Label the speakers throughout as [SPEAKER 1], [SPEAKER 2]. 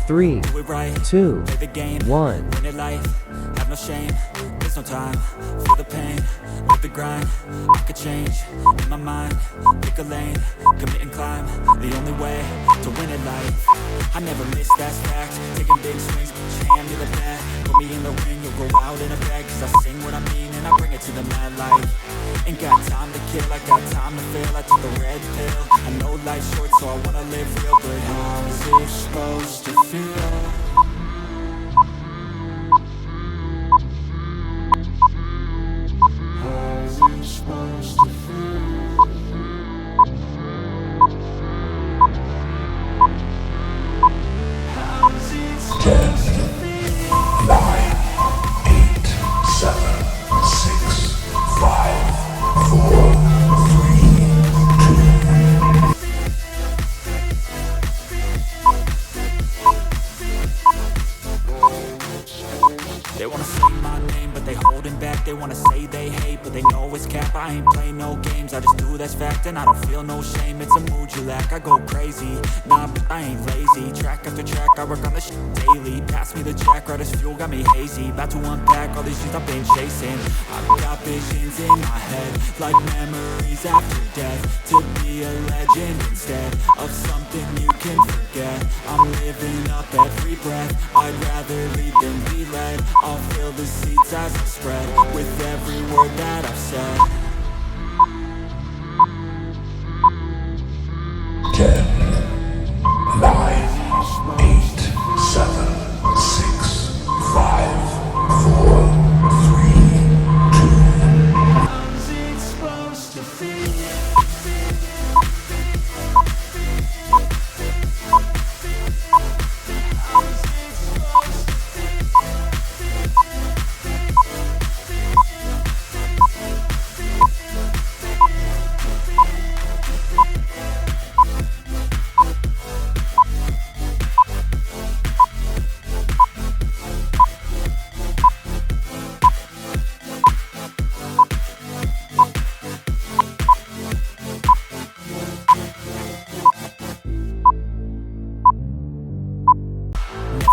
[SPEAKER 1] 3,
[SPEAKER 2] Do it right.
[SPEAKER 1] 2,
[SPEAKER 2] Play the game.
[SPEAKER 1] 1.
[SPEAKER 2] Win it life. Have no shame. There's no time. Feel the pain. Live the grind. I could change. In my mind. Pick a lane. Commit and climb. The only way to win it life. I never miss, that's fact. Taking big swings. Put your hand to the bat. Put me in the ring. You'll go out in a bag. Cause I sing what I mean and I bring it to the mad light. Ain't got time to kill. I got time to feel. I took the red pill. I know life's short so I wanna live real. But how's it supposed to feel? How's it supposed to feel? How's it supposed to feel?
[SPEAKER 3] 9, 8, 7, 6, 5, 4, 3, 2.
[SPEAKER 2] They wanna say my name, but they holding back. They wanna say they hate, but they know it's cap. I ain't play no games, I just do that's fact. And I don't feel no shame, it's a mood you lack. I go crazy, nah, but I ain't lazy. Track after track, I work on the shit daily. Pass me the jack, right as fuel, got me hazy. About to unpack all these shit I've been chasing. I've got visions in my head, like memories after death. To be a legend instead of something you can forget. I'm living up every breath, I'd rather lead than be led. I'll fill the seats as I spread with every word that I've said.
[SPEAKER 3] 10, 9, 8, 7, 6, 5, 4, 3, 2.
[SPEAKER 2] How's it supposed to feel?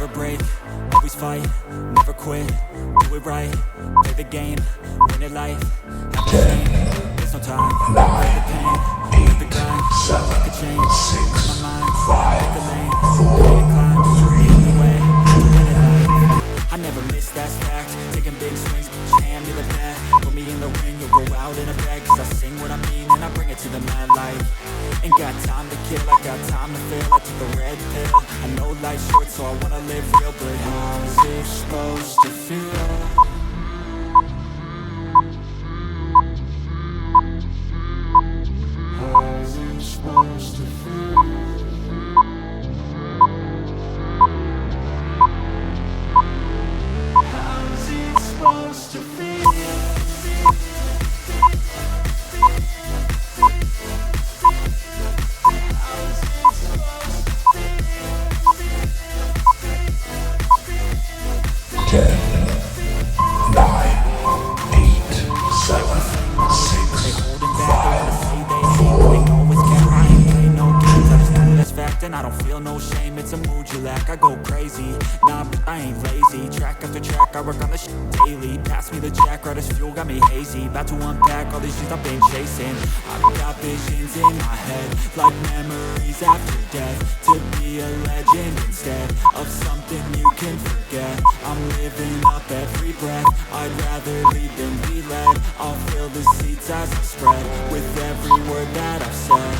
[SPEAKER 2] Never break, always fight, never quit, do it right, play the game, win it life, have no shame, there's no time, play the pain, live the grind, I could change,
[SPEAKER 3] 6,
[SPEAKER 2] my mind,
[SPEAKER 3] 5,
[SPEAKER 2] pick a lane,
[SPEAKER 3] 4,
[SPEAKER 2] play and climb,
[SPEAKER 3] 3,
[SPEAKER 2] either way, win it life. I never miss, that's fact, taking big swings, put your hand to the bat, put me in the ring, you'll go out in a bag, cause I sing what I mean and I bring it to the mad light. Ain't got time to kill, I got time to feel. I took the red pill, I know life's short so I wanna live real. But how's it supposed to feel? How's it supposed to feel? How's it supposed to feel? And I don't feel no shame, it's a mood you lack. I go crazy, nah, but I ain't lazy. Track after track, I work on the shit daily. Pass me the jack, right as fuel, got me hazy. About to unpack all these shit I've been chasing. I've got visions in my head, like memories after death. To be a legend instead of something you can forget. I'm living up every breath, I'd rather lead than be led. I'll fill the seats as I spread with every word that I've said.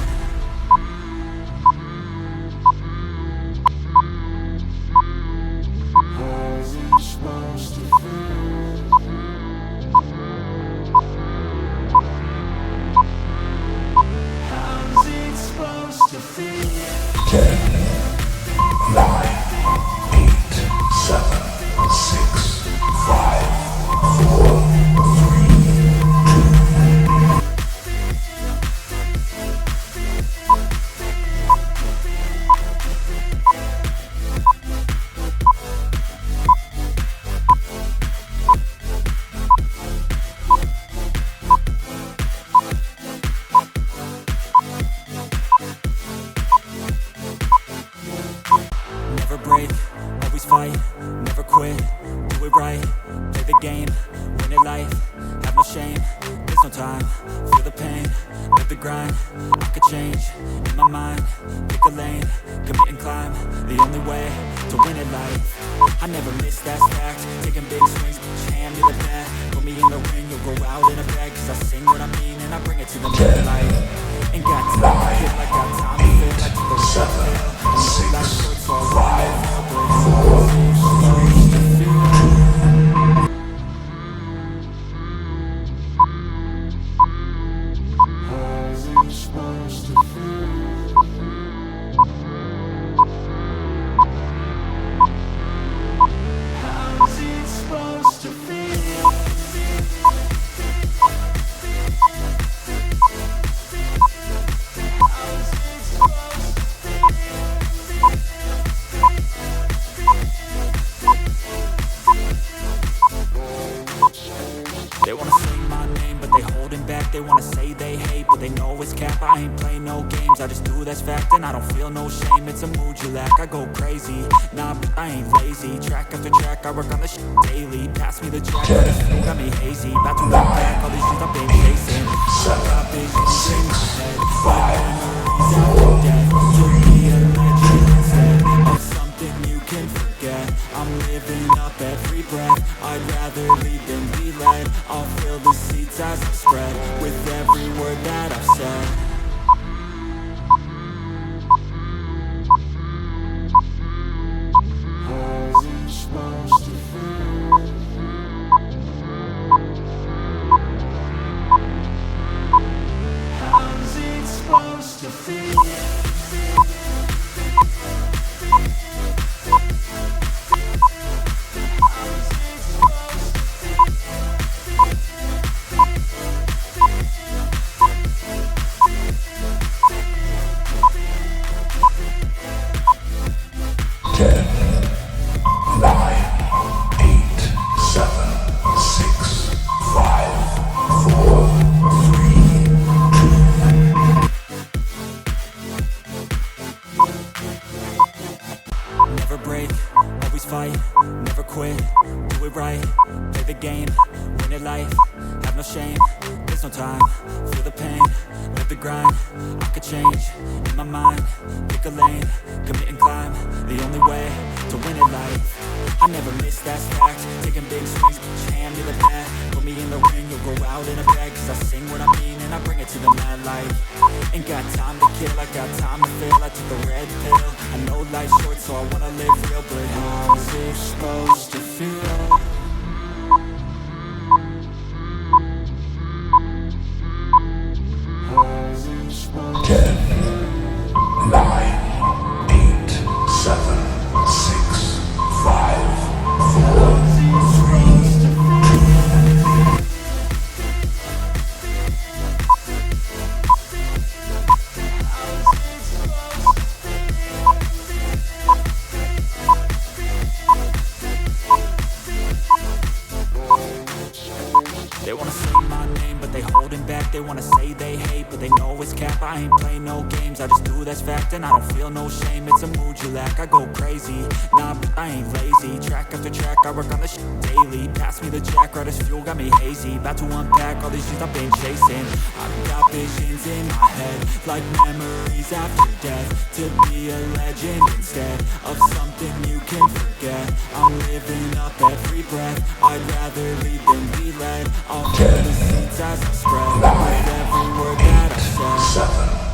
[SPEAKER 2] How's it supposed to feel? How's it supposed to feel?
[SPEAKER 3] 10, 9, 8, 7, 6, 5, 4, 3, 2.
[SPEAKER 2] fight, never quit, do it right, play the game, win it life, have no shame, there's no time, feel the pain, live the grind, I could change, in my mind, pick a lane, commit and climb, the only way to win it life, I never miss, that's fact, taking big swings, put your hand to the bat, put me in the ring, you'll go out in a bag, cause I sing what I mean and I bring it to the moonlight, ain't got time, feel like got time to feel like the
[SPEAKER 3] 7, 6, 5,
[SPEAKER 2] They wanna say my name, but they holding back. They wanna say they hate, but they know it's cap. I ain't play no games, I just do that's fact. And I don't feel no shame, it's a mood you lack. I go crazy, nah, but I ain't lazy. Track after track, I work on the shit daily. Pass me the jack, but this fool got me hazy. About to run back, all these shit I've been chasing. I got visions in my head, like memories after death. You'll be a legend instead of something you can forget. I'm living up every breath, I'd rather lead than be led. I'll fill the seats as I spread with every word that I've said. How's it supposed to feel? How's it supposed to feel? Never break, always fight, never quit, do it right, play the game, win it life, have no shame, there's no time, feel the pain, live the grind, I could change, in my mind, pick a lane, commit and climb, the only way to win it life, I never miss, that's fact, taking big swings, put your hand to the bat, put me in the ring, you'll go out in a bag, cause I sing what I mean and I bring it to the mad light, ain't got time to kill, I got time to feel, I took the red pill, I know life's short so I wanna live real, but how's it supposed to feel? How's it supposed to
[SPEAKER 3] 10, 9, 8, 7, 6, 5, 4, 3, 2.
[SPEAKER 2] They wanna say my name, but they holding back. They wanna say they hate, but they know it's cap. I ain't play no games, I just do that's fact. And I don't feel no shame, it's a mood you lack. I go crazy, nah, but I ain't lazy. Track after track, I work on the shit daily. Pass me the jack, right as fuel, got me hazy. About to unpack all these shit I've been chasing. I've got visions in my head, like memories after death. To be a legend instead of something you can forget. I'm living up every breath, I'd rather lead than be led. I'll fill the seats as I spread with every word that I said.
[SPEAKER 3] 7,